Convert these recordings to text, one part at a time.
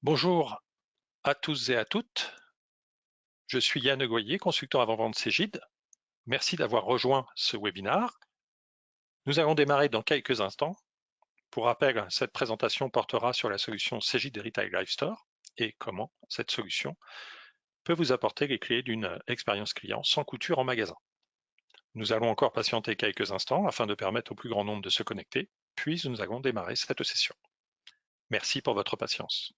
Bonjour à tous et à toutes. Je suis Yann Goyer, consultant avant-vente Cegid. Merci d'avoir rejoint ce webinaire. Nous allons démarrer dans quelques instants. Pour rappel, cette présentation portera sur la solution Cegid Retail Live Store et comment cette solution peut vous apporter les clés d'une expérience client sans couture en magasin. Nous allons encore patienter quelques instants afin de permettre au plus grand nombre de se connecter, puis nous allons démarrer cette session. Merci pour votre patience.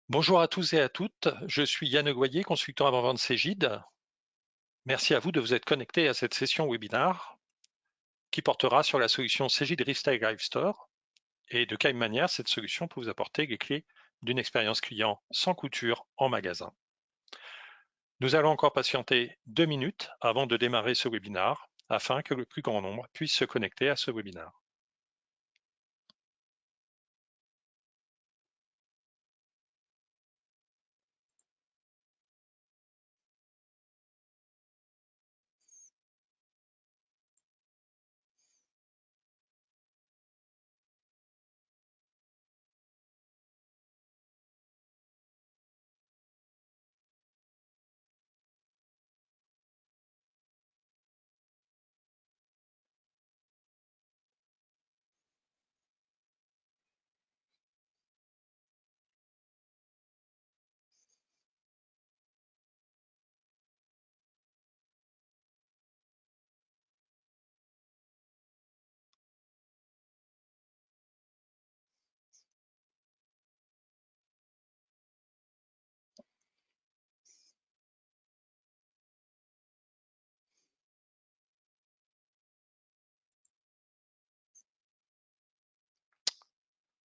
Bonjour à tous et à toutes, je suis Yann Goyer, consultant avant-vente Cegid. Merci à vous de vous être connectés à cette session webinaire qui portera sur la solution Cegid Retail Live Store et de quelle manière cette solution peut vous apporter les clés d'une expérience client sans couture en magasin. Nous allons encore patienter 2 minutes avant de démarrer ce webinaire afin que le plus grand nombre puisse se connecter à ce webinaire.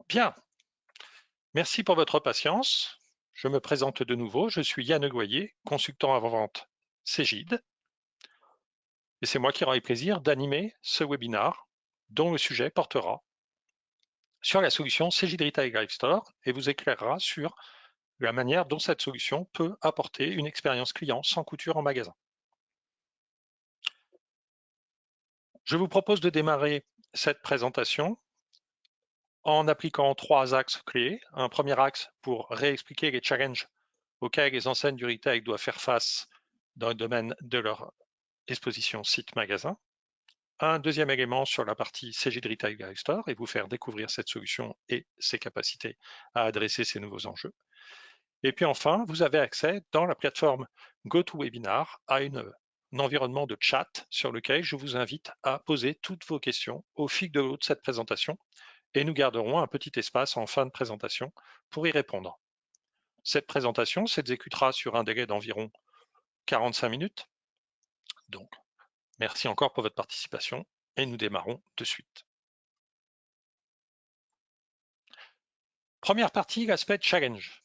Bien, merci pour votre patience. Je me présente de nouveau, je suis Yann Goyer, consultant avant-vente Cegid. Et c'est moi qui aurai le plaisir d'animer ce webinaire dont le sujet portera sur la solution Cegid Retail Live Store et vous éclairera sur la manière dont cette solution peut apporter une expérience client sans couture en magasin. Je vous propose de démarrer cette présentation en appliquant 3 axes clés. Un premier axe pour réexpliquer les challenges auxquels les enseignes du retail doivent faire face dans le domaine de leur exposition site-magasin. Un deuxième élément sur la partie Cegid Retail Live Store et vous faire découvrir cette solution et ses capacités à adresser ces nouveaux enjeux. Et puis enfin, vous avez accès dans la plateforme GoToWebinar à un environnement de chat sur lequel je vous invite à poser toutes vos questions au fil de l'eau de cette présentation et nous garderons un petit espace en fin de présentation pour y répondre. Cette présentation s'exécutera sur un délai d'environ 45 minutes. Donc, merci encore pour votre participation et nous démarrons de suite. Première partie, l'aspect challenge.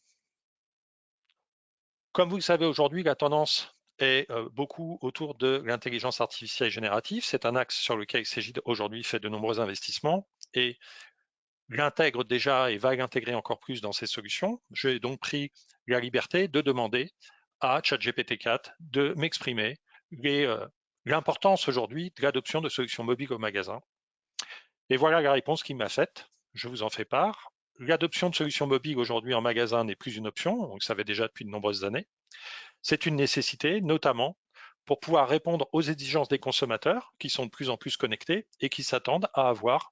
Comme vous le savez aujourd'hui, la tendance est beaucoup autour de l'intelligence artificielle générative. C'est un axe sur lequel Cegid aujourd'hui fait de nombreux investissements et l'intègre déjà et va l'intégrer encore plus dans ses solutions. J'ai donc pris la liberté de demander à ChatGPT-4 de m'exprimer l'importance aujourd'hui de l'adoption de solutions mobiles au magasin. Et voilà la réponse qu'il m'a faite. Je vous en fais part. L'adoption de solutions mobiles aujourd'hui en magasin n'est plus une option, on le savait déjà depuis de nombreuses années. C'est une nécessité, notamment pour pouvoir répondre aux exigences des consommateurs qui sont de plus en plus connectés et qui s'attendent à avoir,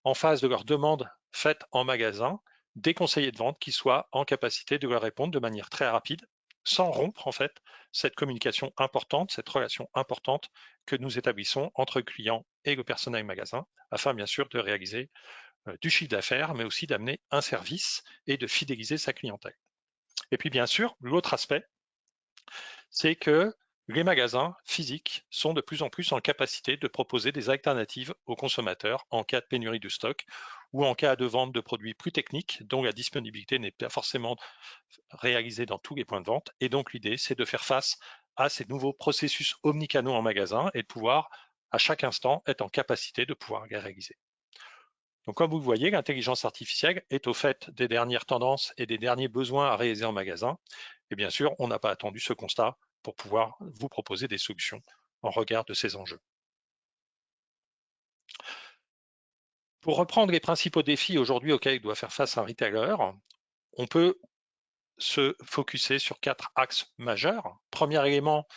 en phase de leurs demandes faites en magasin, des conseillers de vente qui soient en capacité de leur répondre de manière très rapide, sans rompre en fait cette communication importante, cette relation importante que nous établissons entre le client et le personnel magasin, afin bien sûr de réaliser du chiffre d'affaires, mais aussi d'amener un service et de fidéliser sa clientèle. Et puis bien sûr, l'autre aspect, c'est que les magasins physiques sont de plus en plus en capacité de proposer des alternatives aux consommateurs en cas de pénurie de stock ou en cas de vente de produits plus techniques dont la disponibilité n'est pas forcément réalisée dans tous les points de vente. Et donc l'idée, c'est de faire face à ces nouveaux processus omnicanaux en magasin et de pouvoir, à chaque instant, être en capacité de pouvoir les réaliser. Donc, comme vous le voyez, l'intelligence artificielle est au fait des dernières tendances et des derniers besoins à réaliser en magasin. Et bien sûr, on n'a pas attendu ce constat pour pouvoir vous proposer des solutions en regard de ces enjeux. Pour reprendre les principaux défis aujourd'hui auxquels doit faire face un retailer, on peut se focuser sur 4 axes majeurs. Premier élément,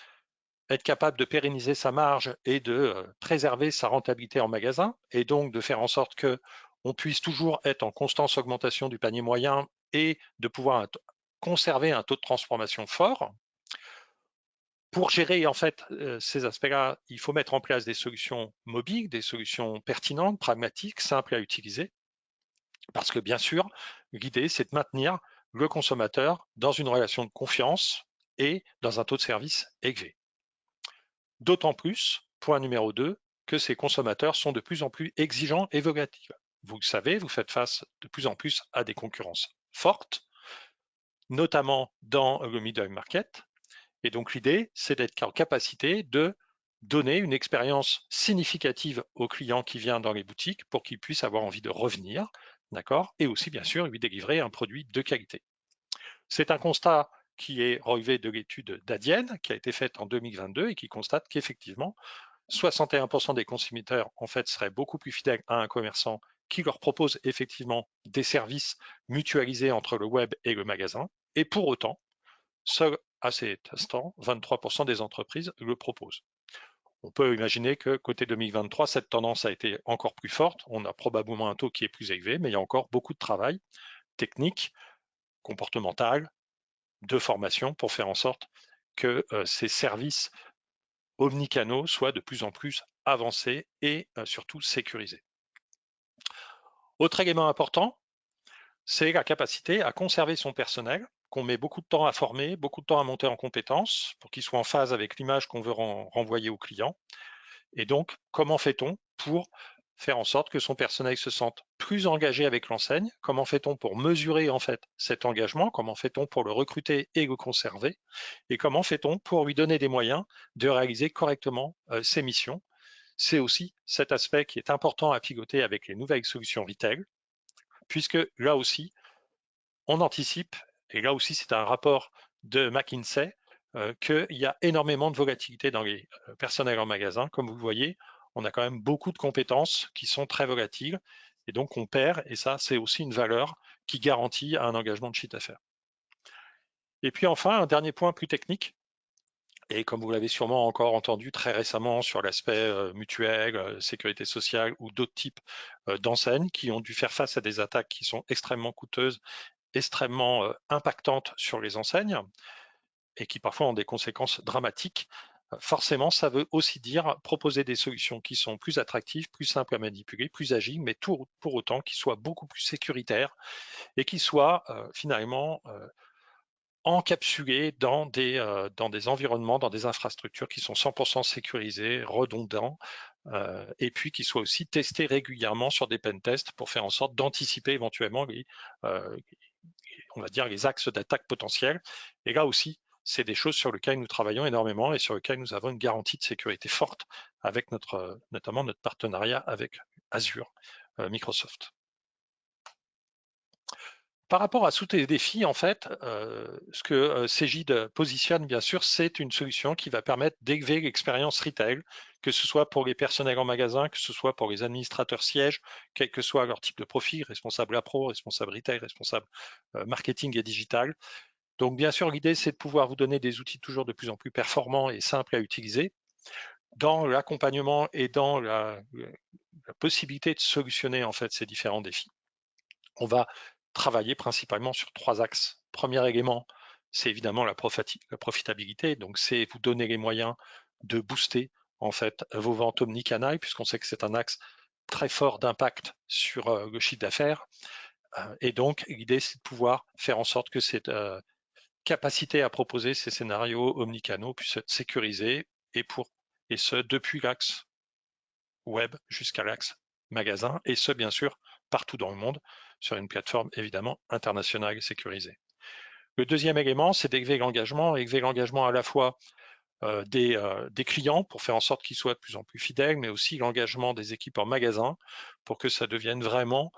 être capable de pérenniser sa marge et de préserver sa rentabilité en magasin, et donc de faire en sorte que on puisse toujours être en constante augmentation du panier moyen et de pouvoir conserver un taux de transformation fort. Pour gérer en fait ces aspects-là, il faut mettre en place des solutions mobiles, des solutions pertinentes, pragmatiques, simples à utiliser, parce que bien sûr, l'idée c'est de maintenir le consommateur dans une relation de confiance et dans un taux de service élevé. D'autant plus, point numéro 2, que ces consommateurs sont de plus en plus exigeants et volatiles. Vous le savez, vous faites face de plus en plus à des concurrences fortes, notamment dans le middle market. Et donc l'idée, c'est d'être en capacité de donner une expérience significative au client qui vient dans les boutiques pour qu'il puisse avoir envie de revenir, d'accord, et aussi bien sûr lui délivrer un produit de qualité. C'est un constat qui est relevé de l'étude d'Adyen, qui a été faite en 2022 et qui constate qu'effectivement, 61% des consommateurs en fait seraient beaucoup plus fidèles à un commerçant qui leur propose effectivement des services mutualisés entre le web et le magasin. Et pour autant, seul à cet instant, 23% des entreprises le proposent. On peut imaginer que côté 2023, cette tendance a été encore plus forte. On a probablement un taux qui est plus élevé, mais il y a encore beaucoup de travail technique, comportemental, de formation pour faire en sorte que ces services omnicanaux soient de plus en plus avancés et surtout sécurisés. Autre élément important, c'est la capacité à conserver son personnel, qu'on met beaucoup de temps à former, beaucoup de temps à monter en compétences pour qu'il soit en phase avec l'image qu'on veut renvoyer au client. Et donc, comment fait-on pour faire en sorte que son personnel se sente plus engagé avec l'enseigne? Comment fait-on pour mesurer en fait cet engagement? Comment fait-on pour le recruter et le conserver? Et comment fait-on pour lui donner des moyens de réaliser correctement ses missions? C'est aussi cet aspect qui est important à piloter avec les nouvelles solutions retail, puisque là aussi, on anticipe, et là aussi c'est un rapport de McKinsey, qu'il y a énormément de volatilité dans les personnels en magasin. Comme vous le voyez, on a quand même beaucoup de compétences qui sont très volatiles, et donc on perd, et ça c'est aussi une valeur qui garantit un engagement de chiffre d'affaires. Et puis enfin, un dernier point plus technique, et comme vous l'avez sûrement encore entendu très récemment sur l'aspect mutuel, sécurité sociale ou d'autres types d'enseignes qui ont dû faire face à des attaques qui sont extrêmement coûteuses, extrêmement impactantes sur les enseignes et qui parfois ont des conséquences dramatiques. Forcément, ça veut aussi dire proposer des solutions qui sont plus attractives, plus simples à manipuler, plus agiles, mais pour autant qui soient beaucoup plus sécuritaires et qui soient finalement encapsulés dans des environnements, dans des infrastructures qui sont 100% sécurisés, redondants, et puis qui soient aussi testés régulièrement sur des pentests pour faire en sorte d'anticiper éventuellement on va dire les axes d'attaque potentiels. Et là aussi, c'est des choses sur lesquelles nous travaillons énormément et sur lesquelles nous avons une garantie de sécurité forte avec notamment notre partenariat avec Azure, Microsoft. Par rapport à tous ces défis, en fait, ce que Cegid positionne, bien sûr, c'est une solution qui va permettre d'élever l'expérience retail, que ce soit pour les personnels en magasin, que ce soit pour les administrateurs sièges, quel que soit leur type de profil, responsable appro, responsable retail, responsable marketing et digital. Donc, bien sûr, l'idée, c'est de pouvoir vous donner des outils toujours de plus en plus performants et simples à utiliser dans l'accompagnement et dans la possibilité de solutionner, en fait, ces différents défis. On va travailler principalement sur 3 axes. Premier élément, c'est évidemment la profitabilité. Donc, c'est vous donner les moyens de booster en fait vos ventes omnicanal, puisqu'on sait que c'est un axe très fort d'impact sur le chiffre d'affaires. Et donc, l'idée, c'est de pouvoir faire en sorte que cette capacité à proposer ces scénarios omnicanaux puisse être sécurisée et ce depuis l'axe web jusqu'à l'axe magasin, et ce bien sûr partout dans le monde sur une plateforme évidemment internationale et sécurisée. Le deuxième élément, c'est d'élever l'engagement à la fois des clients pour faire en sorte qu'ils soient de plus en plus fidèles, mais aussi l'engagement des équipes en magasin pour que ça devienne vraiment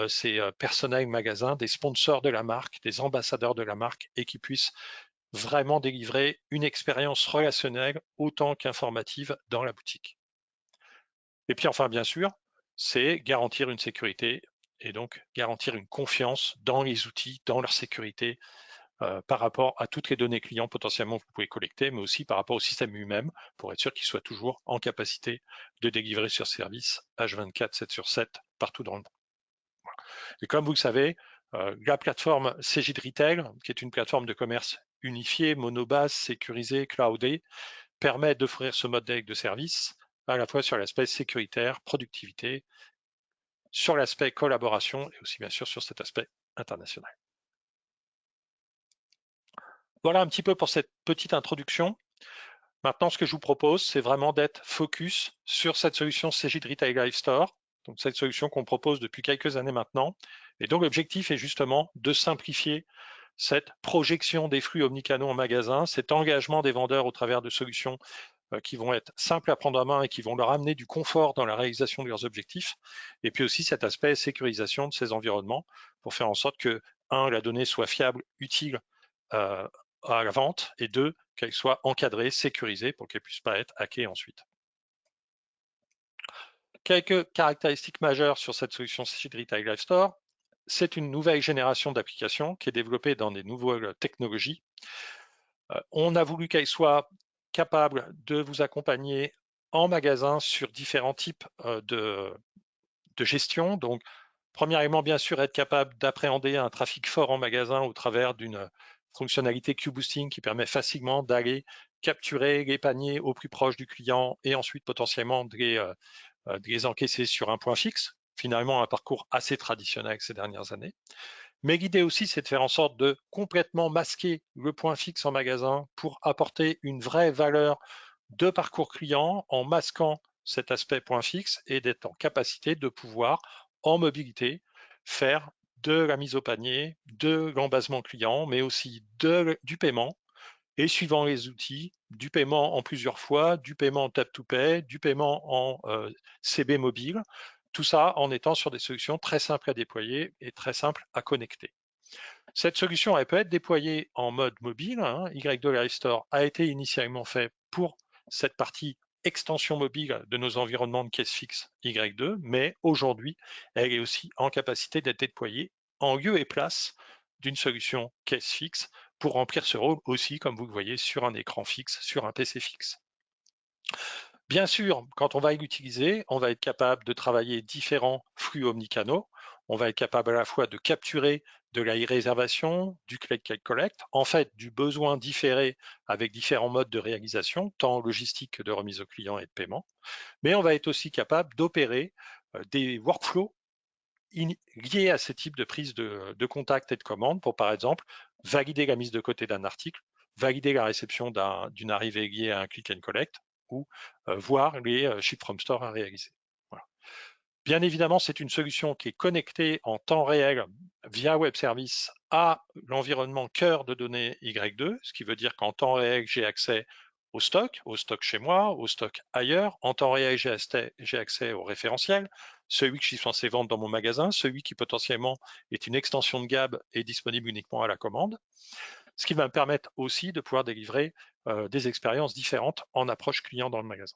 ces personnels magasins, des sponsors de la marque, des ambassadeurs de la marque et qui puissent vraiment délivrer une expérience relationnelle autant qu'informative dans la boutique. Et puis enfin, bien sûr, c'est garantir une sécurité et donc garantir une confiance dans les outils, dans leur sécurité, par rapport à toutes les données clients potentiellement que vous pouvez collecter, mais aussi par rapport au système lui-même, pour être sûr qu'il soit toujours en capacité de délivrer sur service H24, 7 sur 7, partout dans le monde. Et comme vous le savez, la plateforme Cegid Retail, qui est une plateforme de commerce unifiée, monobase, sécurisée, cloudée, permet d'offrir ce modèle de service à la fois sur l'aspect sécuritaire, productivité, sur l'aspect collaboration et aussi bien sûr sur cet aspect international. Voilà un petit peu pour cette petite introduction. Maintenant, ce que je vous propose, c'est vraiment d'être focus sur cette solution Cegid Retail Live Store, donc cette solution qu'on propose depuis quelques années maintenant. Et donc, l'objectif est justement de simplifier cette projection des flux omnicanaux en magasin, cet engagement des vendeurs au travers de solutions qui vont être simples à prendre en main et qui vont leur amener du confort dans la réalisation de leurs objectifs. Et puis aussi cet aspect sécurisation de ces environnements pour faire en sorte que, un, la donnée soit fiable, utile à la vente, et deux, qu'elle soit encadrée, sécurisée pour qu'elle ne puisse pas être hackée ensuite. Quelques caractéristiques majeures sur cette solution Cegid Retail Live Store. C'est une nouvelle génération d'applications qui est développée dans des nouvelles technologies. On a voulu qu'elle soit capable de vous accompagner en magasin sur différents types de gestion. Donc, premièrement, bien sûr, être capable d'appréhender un trafic fort en magasin au travers d'une fonctionnalité queue boosting qui permet facilement d'aller capturer les paniers au plus proche du client et ensuite potentiellement de les encaisser sur un point fixe. Finalement, un parcours assez traditionnel ces dernières années. Mais l'idée aussi, c'est de faire en sorte de complètement masquer le point fixe en magasin pour apporter une vraie valeur de parcours client en masquant cet aspect point fixe et d'être en capacité de pouvoir, en mobilité, faire de la mise au panier, de l'embasement client, mais aussi du paiement, et suivant les outils, du paiement en plusieurs fois, du paiement en tap-to-pay, du paiement en CB mobile, tout ça en étant sur des solutions très simples à déployer et très simples à connecter. Cette solution, elle peut être déployée en mode mobile. Y2 Live Store a été initialement fait pour cette partie extension mobile de nos environnements de caisse fixe Y2, mais aujourd'hui, elle est aussi en capacité d'être déployée en lieu et place d'une solution caisse fixe pour remplir ce rôle aussi, comme vous le voyez, sur un écran fixe, sur un PC fixe. Bien sûr, quand on va l'utiliser, on va être capable de travailler différents flux omnicanaux. On va être capable à la fois de capturer de la e-réservation, du click and collect, en fait du besoin différé avec différents modes de réalisation, tant logistique que de remise au client et de paiement. Mais on va être aussi capable d'opérer des workflows liés à ce type de prise de contact et de commande pour, par exemple, valider la mise de côté d'un article, valider la réception d'une arrivée liée à un click and collect, ou voir les ship from store à réaliser. Voilà. Bien évidemment, c'est une solution qui est connectée en temps réel via web service à l'environnement cœur de données Y2, ce qui veut dire qu'en temps réel, j'ai accès au stock chez moi, au stock ailleurs. En temps réel, j'ai accès au référentiel, celui que je suis censé vendre dans mon magasin, celui qui potentiellement est une extension de GAB et disponible uniquement à la commande, ce qui va me permettre aussi de pouvoir délivrer des expériences différentes en approche client dans le magasin.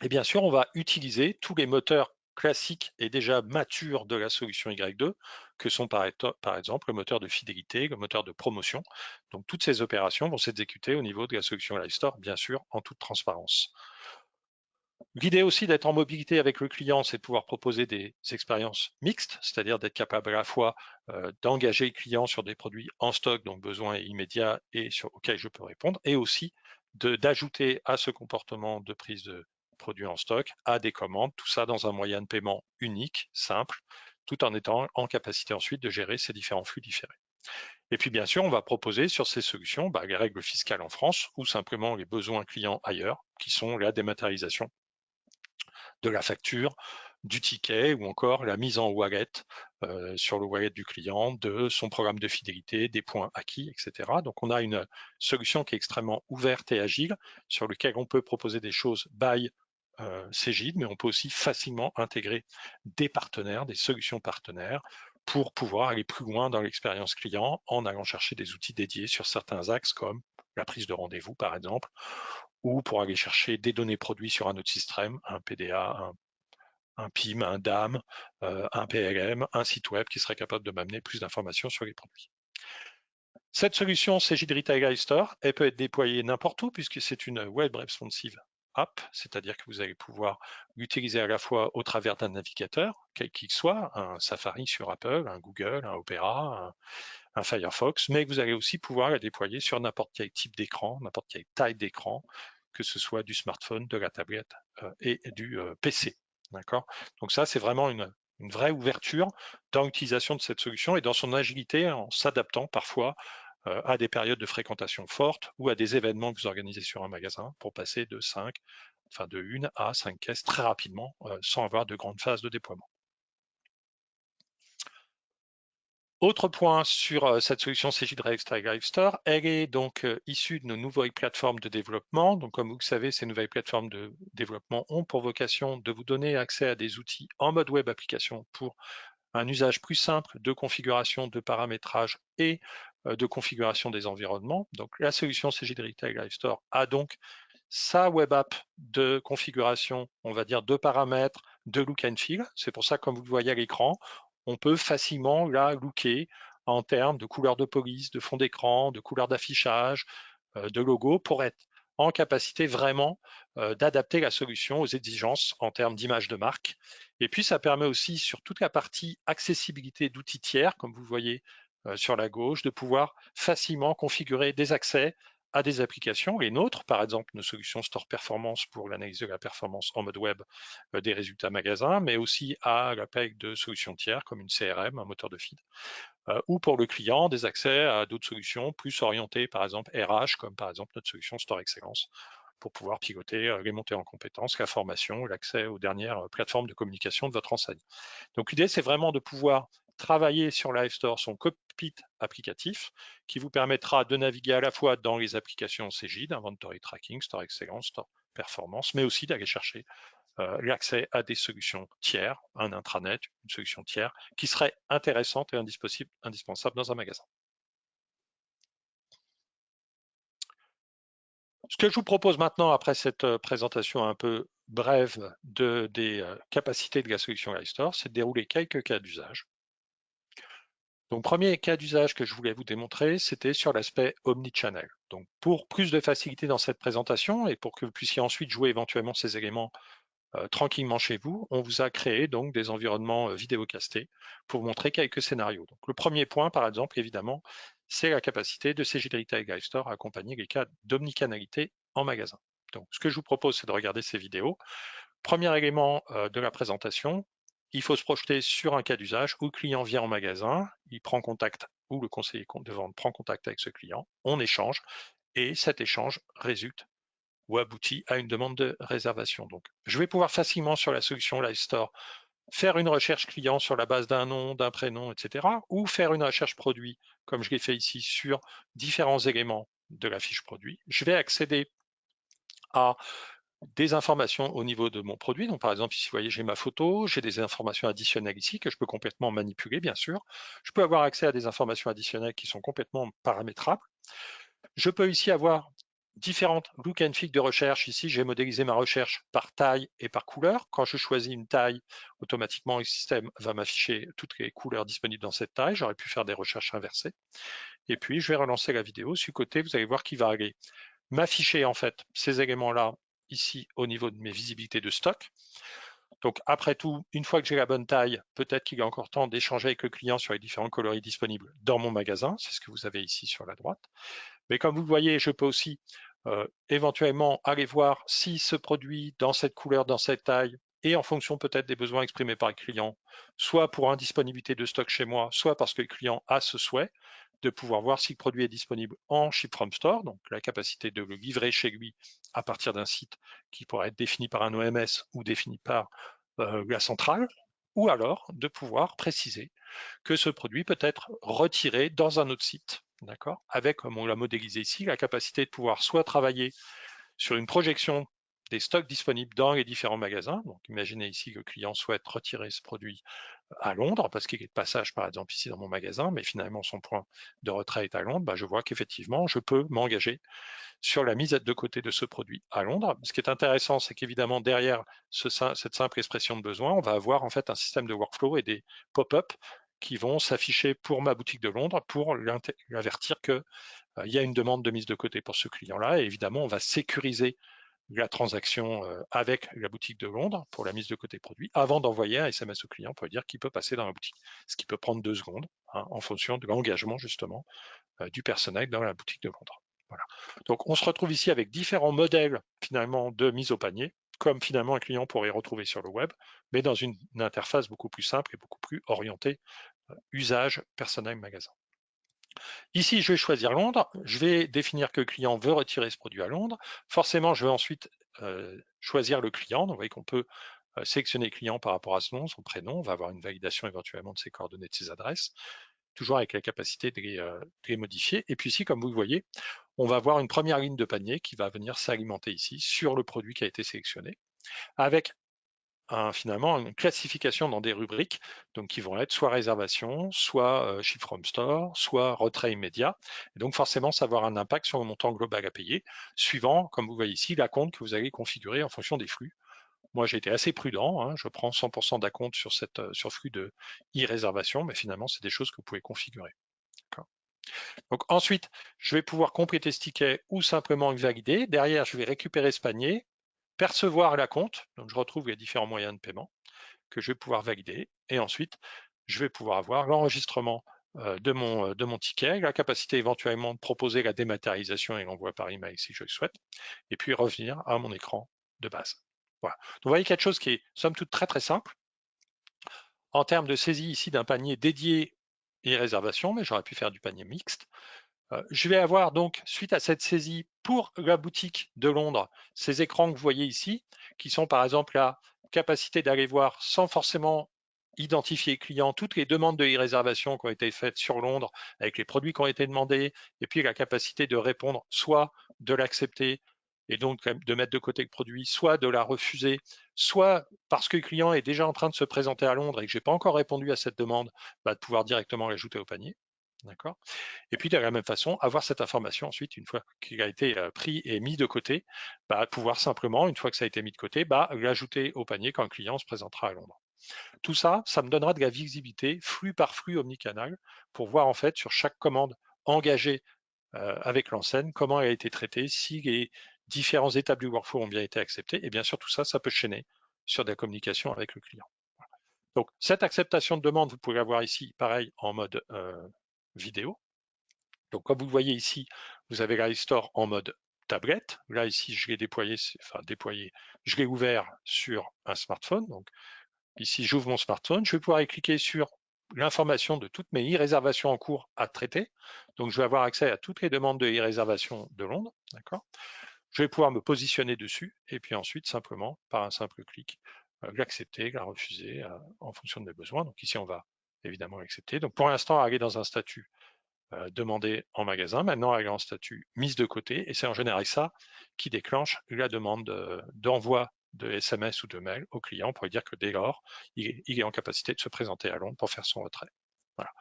Et bien sûr, on va utiliser tous les moteurs classiques et déjà matures de la solution Y2, que sont par exemple le moteur de fidélité, le moteur de promotion. Donc toutes ces opérations vont s'exécuter au niveau de la solution Live Store, bien sûr, en toute transparence. L'idée aussi d'être en mobilité avec le client, c'est de pouvoir proposer des expériences mixtes, c'est-à-dire d'être capable à la fois d'engager le client sur des produits en stock, donc besoin immédiat et auxquels je peux répondre, et aussi d'ajouter à ce comportement de prise de produits en stock à des commandes, tout ça dans un moyen de paiement unique, simple, tout en étant en capacité ensuite de gérer ces différents flux différés. Et puis bien sûr, on va proposer sur ces solutions les règles fiscales en France ou simplement les besoins clients ailleurs, qui sont la dématérialisation de la facture, du ticket ou encore la mise en wallet sur le wallet du client, de son programme de fidélité, des points acquis, etc. Donc on a une solution qui est extrêmement ouverte et agile, sur laquelle on peut proposer des choses by Cegid, mais on peut aussi facilement intégrer des partenaires, des solutions partenaires, pour pouvoir aller plus loin dans l'expérience client en allant chercher des outils dédiés sur certains axes comme la prise de rendez-vous par exemple, ou pour aller chercher des données produits sur un autre système, un PDA, un PIM, un DAM, un PLM, un site web qui serait capable de m'amener plus d'informations sur les produits. Cette solution Cegid Retail Live Store, elle peut être déployée n'importe où puisque c'est une web responsive app, c'est-à-dire que vous allez pouvoir l'utiliser à la fois au travers d'un navigateur, quel qu'il soit, un Safari sur Apple, un Google, un Opera, un Firefox, mais que vous allez aussi pouvoir la déployer sur n'importe quel type d'écran, n'importe quelle taille d'écran, que ce soit du smartphone, de la tablette et du PC. D'accord. Donc ça, c'est vraiment une vraie ouverture dans l'utilisation de cette solution et dans son agilité en s'adaptant parfois à des périodes de fréquentation fortes ou à des événements que vous organisez sur un magasin pour passer de 1 à 5 caisses très rapidement sans avoir de grandes phases de déploiement. Autre point sur cette solution Cegid Retail Live Store, elle est donc issue de nos nouvelles plateformes de développement. Donc, comme vous le savez, ces nouvelles plateformes de développement ont pour vocation de vous donner accès à des outils en mode web application pour un usage plus simple de configuration, de paramétrage et de configuration des environnements. Donc, la solution Cegid Retail Live Store a donc sa web app de configuration, on va dire de paramètres, de look and feel. C'est pour ça, comme vous le voyez à l'écran, on peut facilement la looker en termes de couleur de police, de fond d'écran, de couleur d'affichage, de logo, pour être en capacité vraiment d'adapter la solution aux exigences en termes d'image de marque. Et puis, ça permet aussi, sur toute la partie accessibilité d'outils tiers, comme vous le voyez sur la gauche, de pouvoir facilement configurer des accès à des applications, les nôtres, par exemple nos solutions Store Performance pour l'analyse de la performance en mode web des résultats magasins, mais aussi à l'appel de solutions tiers comme une CRM, un moteur de feed, ou pour le client, des accès à d'autres solutions plus orientées, par exemple RH, comme par exemple notre solution Store Excellence, pour pouvoir piloter les montées en compétences, la formation, l'accès aux dernières plateformes de communication de votre enseigne. Donc l'idée, c'est vraiment de pouvoir travailler sur Live Store son cockpit applicatif qui vous permettra de naviguer à la fois dans les applications Cegid, Inventory Tracking, Store Excellence, Store Performance, mais aussi d'aller chercher l'accès à des solutions tiers, un intranet, une solution tiers, qui serait intéressante et indispensable dans un magasin. Ce que je vous propose maintenant, après cette présentation un peu brève des capacités de la solution Live Store, c'est de dérouler quelques cas d'usage. Donc, premier cas d'usage que je voulais vous démontrer, c'était sur l'aspect omnichannel. Donc, pour plus de facilité dans cette présentation et pour que vous puissiez ensuite jouer éventuellement ces éléments tranquillement chez vous, on vous a créé donc des environnements vidéocastés pour vous montrer quelques scénarios. Donc, le premier point, par exemple, évidemment, c'est la capacité de Cegid Retail Live Store à accompagner les cas d'omnicanalité en magasin. Donc, ce que je vous propose, c'est de regarder ces vidéos. Premier élément de la présentation, il faut se projeter sur un cas d'usage où le client vient en magasin, il prend contact, ou le conseiller de vente prend contact avec ce client, on échange, et cet échange résulte ou aboutit à une demande de réservation. Donc, je vais pouvoir facilement sur la solution Live Store faire une recherche client sur la base d'un nom, d'un prénom, etc. ou faire une recherche produit, comme je l'ai fait ici, sur différents éléments de la fiche produit. Je vais accéder à des informations au niveau de mon produit. Donc, par exemple, ici, vous voyez, j'ai ma photo, j'ai des informations additionnelles ici que je peux complètement manipuler, bien sûr. Je peux avoir accès à des informations additionnelles qui sont complètement paramétrables. Je peux ici avoir différentes look and feel de recherche. Ici, j'ai modélisé ma recherche par taille et par couleur. Quand je choisis une taille, automatiquement, le système va m'afficher toutes les couleurs disponibles dans cette taille. J'aurais pu faire des recherches inversées. Et puis, je vais relancer la vidéo. Sur le côté, vous allez voir qu'il va aller m'afficher en fait ces éléments-là ici au niveau de mes visibilités de stock. Donc après tout, une fois que j'ai la bonne taille, peut-être qu'il est encore temps d'échanger avec le client sur les différents coloris disponibles dans mon magasin. C'est ce que vous avez ici sur la droite. Mais comme vous le voyez, je peux aussi éventuellement aller voir si ce produit dans cette couleur, dans cette taille, et en fonction peut-être des besoins exprimés par le client, soit pour indisponibilité de stock chez moi, soit parce que le client a ce souhait, de pouvoir voir si le produit est disponible en Ship from Store, donc la capacité de le livrer chez lui à partir d'un site qui pourrait être défini par un OMS ou défini par la centrale. ou alors de pouvoir préciser que ce produit peut être retiré dans un autre site, d'accord, avec, comme on l'a modélisé ici, la capacité de pouvoir soit travailler sur une projection des stocks disponibles dans les différents magasins. Donc imaginez ici que le client souhaite retirer ce produit à Londres, parce qu'il est de passage par exemple ici dans mon magasin, mais finalement son point de retrait est à Londres, je vois qu'effectivement je peux m'engager sur la mise de côté de ce produit à Londres. Ce qui est intéressant, c'est qu'évidemment derrière cette simple expression de besoin, on va avoir en fait un système de workflow et des pop-up qui vont s'afficher pour ma boutique de Londres pour l'avertir qu'il y a une demande de mise de côté pour ce client-là. Et évidemment, on va sécuriser la transaction avec la boutique de Londres pour la mise de côté produit avant d'envoyer un SMS au client pour lui dire qu'il peut passer dans la boutique, ce qui peut prendre 2 secondes en fonction de l'engagement justement du personnel dans la boutique de Londres. Voilà. Donc on se retrouve ici avec différents modèles finalement de mise au panier, comme finalement un client pourrait retrouver sur le web, mais dans une interface beaucoup plus simple et beaucoup plus orientée usage personnel magasin. Ici, je vais choisir Londres. Je vais définir que le client veut retirer ce produit à Londres. Forcément, je vais ensuite choisir le client. Donc, vous voyez qu'on peut sélectionner le client par rapport à ce nom, son prénom. On va avoir une validation éventuellement de ses coordonnées, de ses adresses, toujours avec la capacité de les modifier. Et puis ici, comme vous le voyez, on va avoir une première ligne de panier qui va venir s'alimenter ici sur le produit qui a été sélectionné, avec finalement une classification dans des rubriques, donc qui vont être soit réservation, soit ship from store, soit retrait immédiat. Et donc forcément, ça va avoir un impact sur le montant global à payer, suivant, comme vous voyez ici, l'acompte que vous allez configurer en fonction des flux. Moi, j'ai été assez prudent, je prends 100% d'acompte sur sur flux de e-réservation, mais finalement, c'est des choses que vous pouvez configurer. Donc ensuite, je vais pouvoir compléter ce ticket ou simplement le valider. Derrière, je vais récupérer ce panier, percevoir l'acompte, donc je retrouve les différents moyens de paiement que je vais pouvoir valider. Et ensuite, je vais pouvoir avoir l'enregistrement de mon ticket, la capacité éventuellement de proposer la dématérialisation et l'envoi par email si je le souhaite, et puis revenir à mon écran de base. Voilà. Donc vous voyez quelque chose qui est somme toute très très simple. En termes de saisie ici d'un panier dédié et réservation, mais j'aurais pu faire du panier mixte. Je vais avoir donc, suite à cette saisie pour la boutique de Londres, ces écrans que vous voyez ici, qui sont par exemple la capacité d'aller voir sans forcément identifier le client toutes les demandes de e-réservation qui ont été faites sur Londres avec les produits qui ont été demandés, et puis la capacité de répondre soit de l'accepter et donc de mettre de côté le produit, soit de la refuser, soit parce que le client est déjà en train de se présenter à Londres et que je n'ai pas encore répondu à cette demande, de pouvoir directement l'ajouter au panier. D'accord. Et puis de la même façon, avoir cette information ensuite, une fois qu'il a été pris et mis de côté, pouvoir simplement, une fois que ça a été mis de côté, l'ajouter au panier quand le client se présentera à Londres. Tout ça, ça me donnera de la visibilité flux par flux omnicanal pour voir en fait sur chaque commande engagée avec l'enseigne comment elle a été traitée, si les différents étapes du workflow ont bien été acceptées. Et bien sûr, tout ça, ça peut chaîner sur de la communication avec le client. Donc cette acceptation de demande, vous pouvez la voir ici, pareil, en mode vidéo. Donc, comme vous le voyez ici, vous avez l'iStore en mode tablette. Là, ici, je l'ai déployé, je l'ai ouvert sur un smartphone. Donc, ici, j'ouvre mon smartphone. Je vais pouvoir y cliquer sur l'information de toutes mes e-réservations en cours à traiter. Donc, je vais avoir accès à toutes les demandes de e-réservation de Londres. D'accord. Je vais pouvoir me positionner dessus et puis ensuite, simplement, par un simple clic, l'accepter, la refuser en fonction de mes besoins. Donc, ici, on va évidemment l'accepter. Donc, pour l'instant, aller dans un statut demandée en magasin. Maintenant, elle est en statut mise de côté et c'est en général ça qui déclenche la demande d'envoi de SMS ou de mail au client pour lui dire que dès lors, il est en capacité de se présenter à Londres pour faire son retrait. Voilà.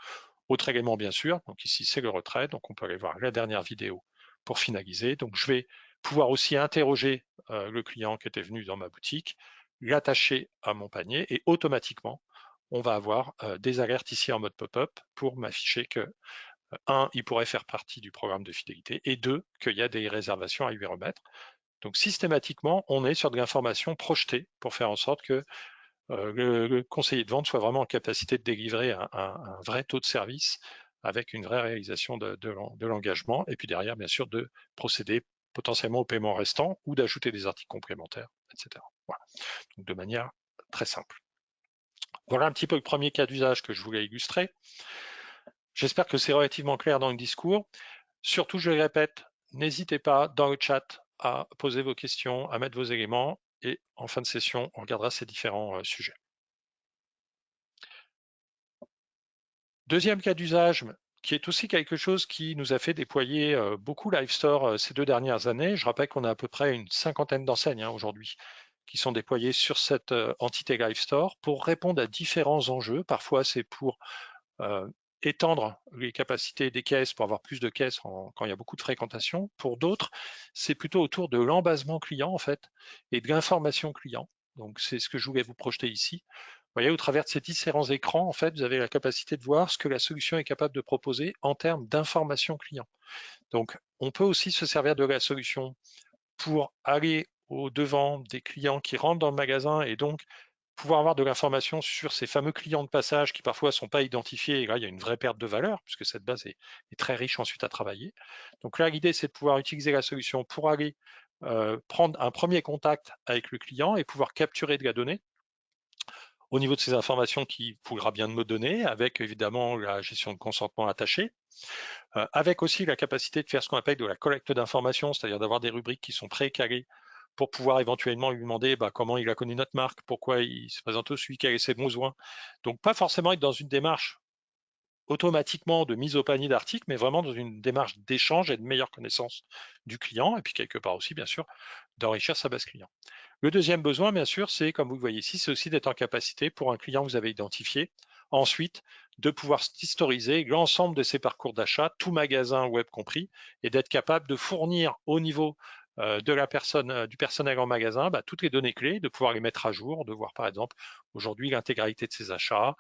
Autre élément, bien sûr, donc ici c'est le retrait, donc on peut aller voir la dernière vidéo pour finaliser. Donc je vais pouvoir aussi interroger le client qui était venu dans ma boutique, l'attacher à mon panier et automatiquement, on va avoir des alertes ici en mode pop-up pour m'afficher que un, il pourrait faire partie du programme de fidélité, et deux, qu'il y a des réservations à lui remettre. Donc systématiquement, on est sur de l'information projetée pour faire en sorte que le conseiller de vente soit vraiment en capacité de délivrer un vrai taux de service avec une vraie réalisation de l'engagement, et puis derrière, bien sûr, de procéder potentiellement au paiement restant ou d'ajouter des articles complémentaires, etc. Voilà. Donc de manière très simple. Voilà un petit peu le premier cas d'usage que je voulais illustrer. J'espère que c'est relativement clair dans le discours. Surtout, je le répète, n'hésitez pas dans le chat à poser vos questions, à mettre vos éléments et en fin de session, on regardera ces différents sujets. Deuxième cas d'usage, qui est aussi quelque chose qui nous a fait déployer beaucoup Livestore ces 2 dernières années. Je rappelle qu'on a à peu près une cinquantaine d'enseignes aujourd'hui qui sont déployées sur cette entité Livestore pour répondre à différents enjeux. Parfois, c'est pour étendre les capacités des caisses pour avoir plus de caisses quand il y a beaucoup de fréquentation. Pour d'autres, c'est plutôt autour de l'embasement client en fait et de l'information client. Donc c'est ce que je voulais vous projeter ici. Vous voyez, au travers de ces différents écrans, en fait, vous avez la capacité de voir ce que la solution est capable de proposer en termes d'information client. Donc, on peut aussi se servir de la solution pour aller au devant des clients qui rentrent dans le magasin et donc pouvoir avoir de l'information sur ces fameux clients de passage qui parfois ne sont pas identifiés. Et là, il y a une vraie perte de valeur puisque cette base est très riche ensuite à travailler. Donc là, l'idée, c'est de pouvoir utiliser la solution pour aller prendre un premier contact avec le client et pouvoir capturer de la donnée au niveau de ces informations qu'il voudra bien me donner, avec évidemment la gestion de consentement attaché, avec aussi la capacité de faire ce qu'on appelle de la collecte d'informations, c'est-à-dire d'avoir des rubriques qui sont pré-calées pour pouvoir éventuellement lui demander comment il a connu notre marque, pourquoi il se présente au celui, quels sont ses besoins. Donc pas forcément être dans une démarche automatiquement de mise au panier d'articles, mais vraiment dans une démarche d'échange et de meilleure connaissance du client, et puis quelque part aussi, bien sûr, d'enrichir sa base client. Le deuxième besoin, bien sûr, c'est, comme vous le voyez ici, c'est aussi d'être en capacité, pour un client que vous avez identifié, ensuite, de pouvoir historiser l'ensemble de ses parcours d'achat, tout magasin web compris, et d'être capable de fournir au niveau de la personne, du personnel en magasin, toutes les données clés, de pouvoir les mettre à jour, de voir par exemple aujourd'hui l'intégralité de ses achats,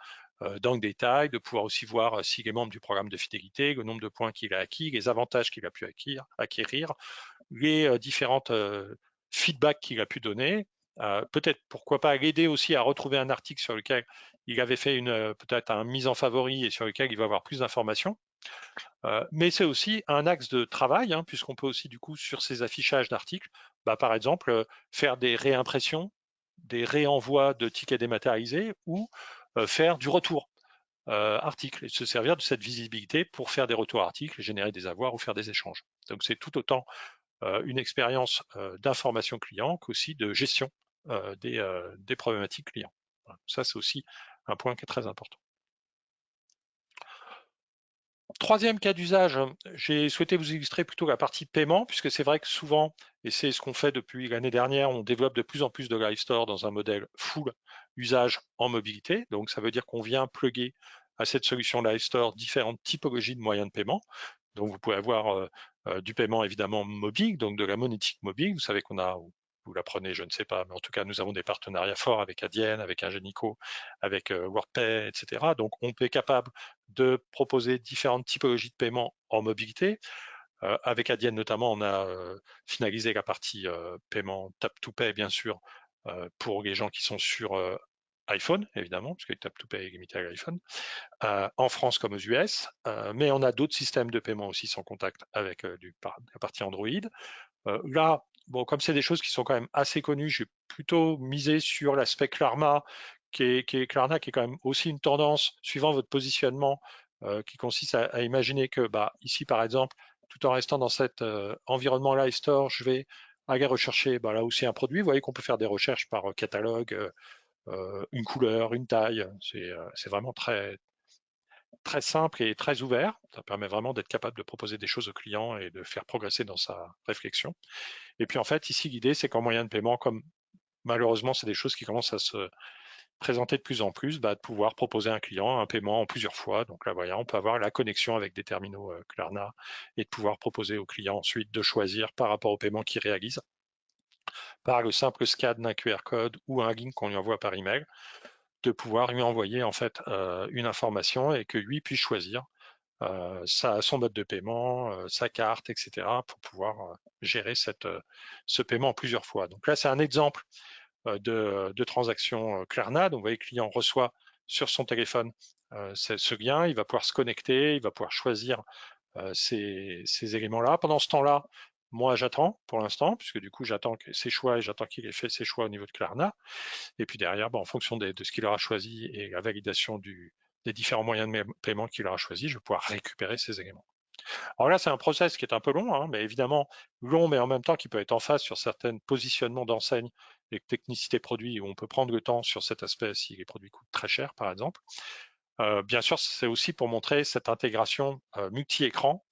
dans le détail, de pouvoir aussi voir s'il est membre du programme de fidélité, le nombre de points qu'il a acquis, les avantages qu'il a pu acquérir, les différentes feedbacks qu'il a pu donner. Peut-être, pourquoi pas, l'aider aussi à retrouver un article sur lequel il avait fait peut-être une mise en favori et sur lequel il va avoir plus d'informations. Mais c'est aussi un axe de travail, puisqu'on peut aussi, du coup, sur ces affichages d'articles, par exemple, faire des réimpressions, des réenvois de tickets dématérialisés ou faire du retour article et se servir de cette visibilité pour faire des retours articles, générer des avoirs ou faire des échanges. Donc c'est tout autant une expérience d'information client qu'aussi de gestion des problématiques clients. Voilà. Ça, c'est aussi un point qui est très important. Troisième cas d'usage, j'ai souhaité vous illustrer plutôt la partie paiement, puisque c'est vrai que souvent, et c'est ce qu'on fait depuis l'année dernière, on développe de plus en plus de Livestore dans un modèle full usage en mobilité. Donc ça veut dire qu'on vient plugger à cette solution Livestore différentes typologies de moyens de paiement. Donc vous pouvez avoir du paiement évidemment mobile, donc de la monétique mobile. Vous savez qu'on a, vous la prenez, je ne sais pas, mais en tout cas nous avons des partenariats forts avec Adyen, avec Ingenico, avec WorldPay, etc. Donc on est capable de proposer différentes typologies de paiement en mobilité. Avec Adyen notamment, on a finalisé la partie paiement Tap to Pay, bien sûr, pour les gens qui sont sur iPhone, évidemment, puisque Tap to Pay est limité à l'iPhone, en France comme aux US, mais on a d'autres systèmes de paiement aussi sans contact avec la partie Android. Là, bon, comme c'est des choses qui sont quand même assez connues, j'ai plutôt misé sur l'aspect Klarna, Klarna, qui est quand même aussi une tendance, suivant votre positionnement, qui consiste à imaginer que, ici, par exemple, tout en restant dans cet environnement-là, Store, je vais aller rechercher là aussi un produit. Vous voyez qu'on peut faire des recherches par catalogue, une couleur, une taille. C'est vraiment très, très simple et très ouvert. Ça permet vraiment d'être capable de proposer des choses au client et de faire progresser dans sa réflexion. Et puis en fait, ici, l'idée, c'est qu'en moyen de paiement, comme malheureusement, c'est des choses qui commencent à se présenter de plus en plus, de pouvoir proposer à un client un paiement en plusieurs fois. Donc là, voilà, on peut avoir la connexion avec des terminaux Klarna et de pouvoir proposer au client ensuite de choisir par rapport au paiement qu'il réalise, par le simple scan d'un QR code ou un link qu'on lui envoie par email, de pouvoir lui envoyer en fait une information et que lui puisse choisir son mode de paiement, sa carte, etc., pour pouvoir gérer ce paiement en plusieurs fois. Donc là, c'est un exemple de transaction Klarna. Donc vous voyez, le client reçoit sur son téléphone ce lien, il va pouvoir se connecter, il va pouvoir choisir ces éléments-là. Pendant ce temps-là, moi, j'attends pour l'instant, puisque du coup, j'attends ses choix et j'attends qu'il ait fait ses choix au niveau de Klarna. Et puis derrière, en fonction de ce qu'il aura choisi et la validation des différents moyens de paiement qu'il aura choisi, je vais pouvoir récupérer ces éléments. Alors là, c'est un process qui est un peu long, mais évidemment long, mais en même temps qui peut être en phase sur certains positionnements d'enseigne et technicité produit où on peut prendre le temps sur cet aspect si les produits coûtent très cher, par exemple. Bien sûr, c'est aussi pour montrer cette intégration multi-écran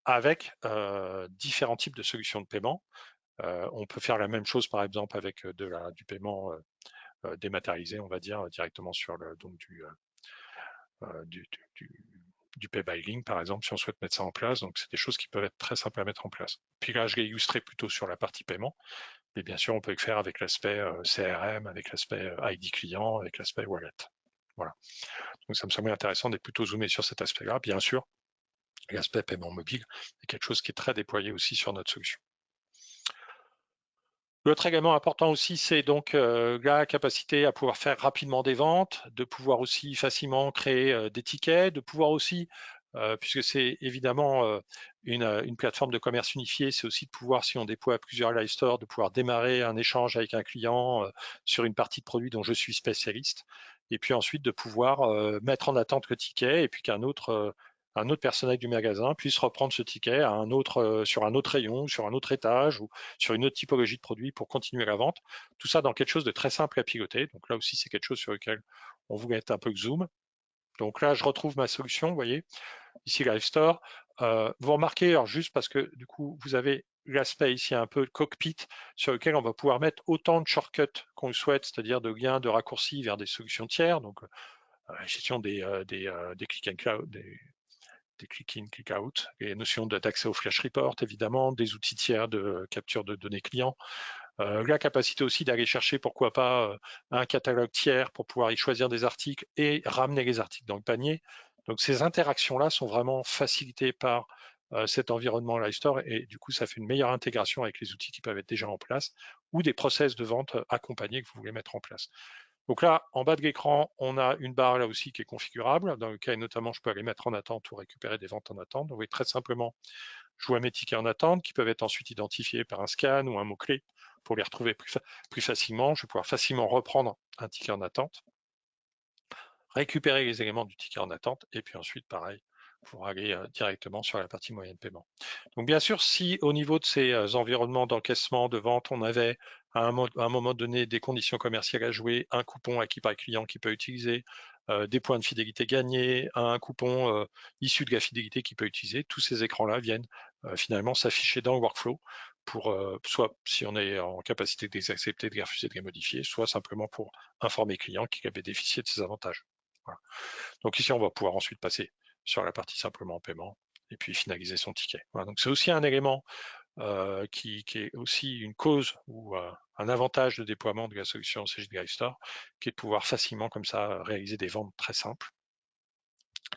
avec différents types de solutions de paiement. On peut faire la même chose, par exemple, avec du paiement dématérialisé, on va dire, directement sur du pay by link, par exemple, si on souhaite mettre ça en place. Donc, c'est des choses qui peuvent être très simples à mettre en place. Puis là, je l'ai illustré plutôt sur la partie paiement. Mais bien sûr, on peut le faire avec l'aspect CRM, avec l'aspect ID client, avec l'aspect wallet. Voilà. Donc, ça me semblait intéressant d'être plutôt zoomé sur cet aspect-là. Bien sûr, l'aspect paiement mobile est quelque chose qui est très déployé aussi sur notre solution. L'autre élément important aussi, c'est donc la capacité à pouvoir faire rapidement des ventes, de pouvoir aussi facilement créer des tickets, de pouvoir aussi, puisque c'est évidemment une plateforme de commerce unifiée, c'est aussi de pouvoir, si on déploie plusieurs live stores, de pouvoir démarrer un échange avec un client sur une partie de produit dont je suis spécialiste, et puis ensuite de pouvoir mettre en attente le ticket, et puis qu'un autre personnel du magasin puisse reprendre ce ticket à sur un autre rayon, sur un autre étage, ou sur une autre typologie de produit pour continuer la vente. Tout ça dans quelque chose de très simple à piloter. Donc là aussi, c'est quelque chose sur lequel on voulait être un peu zoom. Donc là, je retrouve ma solution, vous voyez, ici Live Store. Vous remarquez, alors juste parce que du coup, vous avez l'aspect ici un peu cockpit sur lequel on va pouvoir mettre autant de shortcuts qu'on le souhaite, c'est-à-dire de liens, de raccourcis vers des solutions tiers, donc gestion des click and cloud, des click-in, click-out, les notions d'accès au flash report, évidemment, des outils tiers de capture de données clients, la capacité aussi d'aller chercher, pourquoi pas, un catalogue tiers pour pouvoir y choisir des articles et ramener les articles dans le panier. Donc ces interactions-là sont vraiment facilitées par cet environnement Live Store et du coup, ça fait une meilleure intégration avec les outils qui peuvent être déjà en place ou des process de vente accompagnés que vous voulez mettre en place. Donc là, en bas de l'écran, on a une barre là aussi qui est configurable, dans lequel notamment je peux aller mettre en attente ou récupérer des ventes en attente. Donc oui, très simplement, je vois mes tickets en attente qui peuvent être ensuite identifiés par un scan ou un mot-clé pour les retrouver plus facilement. Je vais pouvoir facilement reprendre un ticket en attente, récupérer les éléments du ticket en attente et puis ensuite, pareil, pour aller directement sur la partie moyen de paiement. Donc bien sûr, si au niveau de ces environnements d'encaissement, de vente, on avait à un moment donné des conditions commerciales à jouer, un coupon acquis par le client qui peut utiliser, des points de fidélité gagnés, un coupon issu de la fidélité qui peut utiliser, tous ces écrans-là viennent finalement s'afficher dans le workflow pour soit si on est en capacité de les accepter, de les refuser, de les modifier, soit simplement pour informer le client qu'il a bénéficié de ces avantages. Voilà. Donc ici, on va pouvoir ensuite passer sur la partie simplement paiement et puis finaliser son ticket. Voilà. Donc c'est aussi un élément qui est aussi une cause ou un avantage de déploiement de la solution CJ Live Store, qui est de pouvoir facilement comme ça réaliser des ventes très simples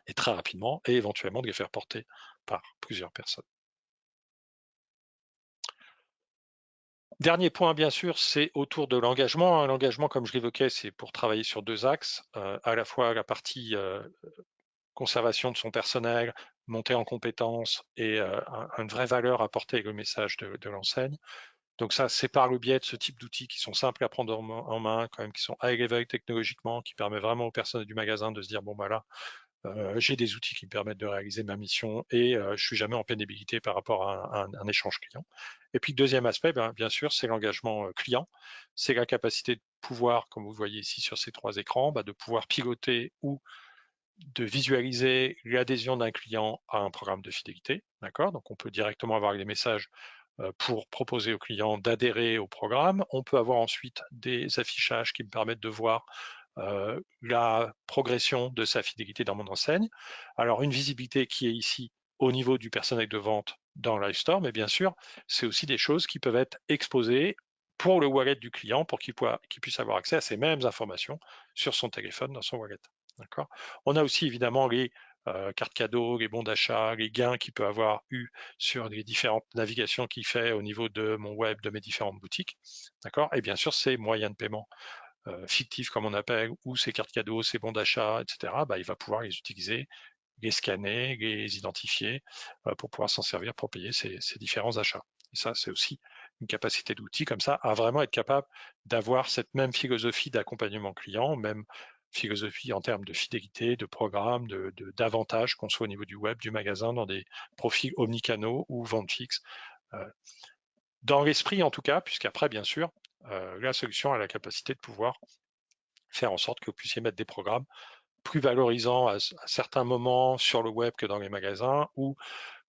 et très rapidement et éventuellement de les faire porter par plusieurs personnes. Dernier point, bien sûr, c'est autour de l'engagement. L'engagement, comme je l'évoquais, c'est pour travailler sur deux axes, à la fois la partie conservation de son personnel, montée en compétences et une vraie valeur apportée avec le message de l'enseigne. Donc ça, c'est par le biais de ce type d'outils qui sont simples à prendre en main, quand même, qui sont high level technologiquement, qui permet vraiment aux personnes du magasin de se dire, bon, bah là, j'ai des outils qui me permettent de réaliser ma mission et je suis jamais en pénibilité par rapport à un échange client. Et puis le deuxième aspect, bien sûr, c'est l'engagement client. C'est la capacité de pouvoir, comme vous voyez ici sur ces trois écrans, de pouvoir piloter ou de visualiser l'adhésion d'un client à un programme de fidélité. D'accord. Donc on peut directement avoir des messages pour proposer au client d'adhérer au programme. On peut avoir ensuite des affichages qui me permettent de voir la progression de sa fidélité dans mon enseigne. Alors une visibilité qui est ici au niveau du personnel de vente dans Live Store, mais bien sûr, c'est aussi des choses qui peuvent être exposées pour le wallet du client pour qu'il puisse avoir accès à ces mêmes informations sur son téléphone dans son wallet. D'accord. On a aussi évidemment les cartes cadeaux, les bons d'achat, les gains qu'il peut avoir eu sur les différentes navigations qu'il fait au niveau de mon web, de mes différentes boutiques. D'accord. Et bien sûr, ces moyens de paiement fictifs, comme on appelle, ou ces cartes cadeaux, ces bons d'achat, etc., il va pouvoir les utiliser, les scanner, les identifier pour pouvoir s'en servir pour payer ces différents achats. Et ça, c'est aussi une capacité d'outil comme ça à vraiment être capable d'avoir cette même philosophie d'accompagnement client, même philosophie en termes de fidélité, de programme, d'avantages, qu'on soit au niveau du web, du magasin, dans des profils omnicanaux ou vente fixe. Dans l'esprit en tout cas, puisqu'après, bien sûr, la solution a la capacité de pouvoir faire en sorte que vous puissiez mettre des programmes plus valorisant à certains moments sur le web que dans les magasins, ou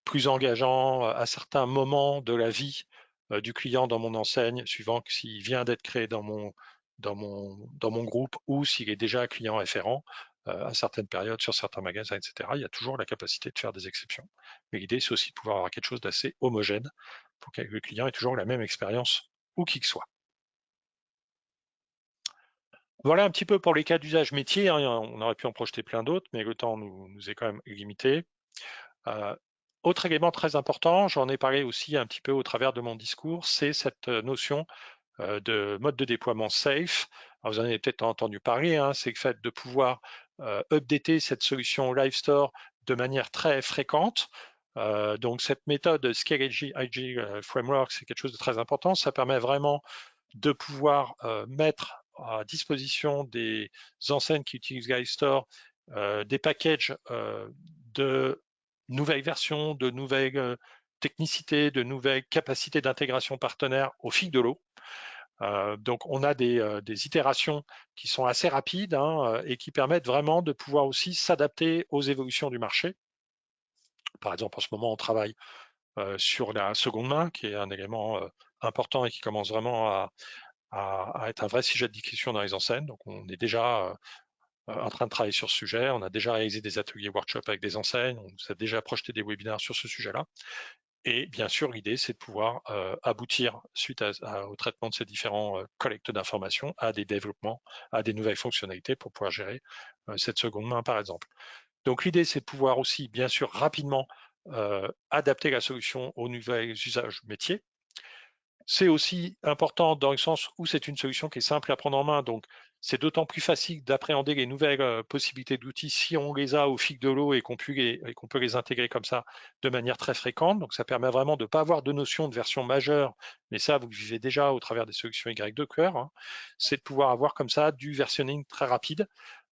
plus engageant à certains moments de la vie du client dans mon enseigne, suivant s'il vient d'être créé dans mon groupe ou s'il est déjà client référent à certaines périodes sur certains magasins, etc. Il y a toujours la capacité de faire des exceptions. Mais l'idée, c'est aussi de pouvoir avoir quelque chose d'assez homogène pour que le client ait toujours la même expérience où qu'il soit. Voilà un petit peu pour les cas d'usage métier. Hein. On aurait pu en projeter plein d'autres, mais le temps nous est quand même limité. Autre élément très important, j'en ai parlé aussi un petit peu au travers de mon discours, c'est cette notion de mode de déploiement safe. Alors vous en avez peut-être entendu parler, hein, c'est le fait de pouvoir updater cette solution Live Store de manière très fréquente. Donc cette méthode Scale IG Framework, c'est quelque chose de très important. Ça permet vraiment de pouvoir mettre à disposition des enseignes qui utilisent Live Store des packages de nouvelles versions, de nouvelles technicités, de nouvelles capacités d'intégration partenaire au fil de l'eau. Donc on a des itérations qui sont assez rapides hein, et qui permettent vraiment de pouvoir aussi s'adapter aux évolutions du marché. Par exemple, en ce moment, on travaille sur la seconde main, qui est un élément important et qui commence vraiment à être un vrai sujet de discussion dans les enseignes. Donc on est déjà en train de travailler sur ce sujet. On a déjà réalisé des ateliers workshops avec des enseignes. On a déjà projeté des webinaires sur ce sujet-là. Et bien sûr, l'idée, c'est de pouvoir aboutir, suite au traitement de ces différents collectes d'informations, à des développements, à des nouvelles fonctionnalités pour pouvoir gérer cette seconde main, par exemple. Donc l'idée, c'est de pouvoir aussi, bien sûr, rapidement adapter la solution aux nouveaux usages métiers. C'est aussi important dans le sens où c'est une solution qui est simple à prendre en main, donc c'est d'autant plus facile d'appréhender les nouvelles possibilités d'outils si on les a au fil de l'eau et qu'on peut les intégrer comme ça de manière très fréquente. Donc ça permet vraiment de ne pas avoir de notion de version majeure, mais ça vous le vivez déjà au travers des solutions Y2Core, hein. C'est de pouvoir avoir comme ça du versionning très rapide.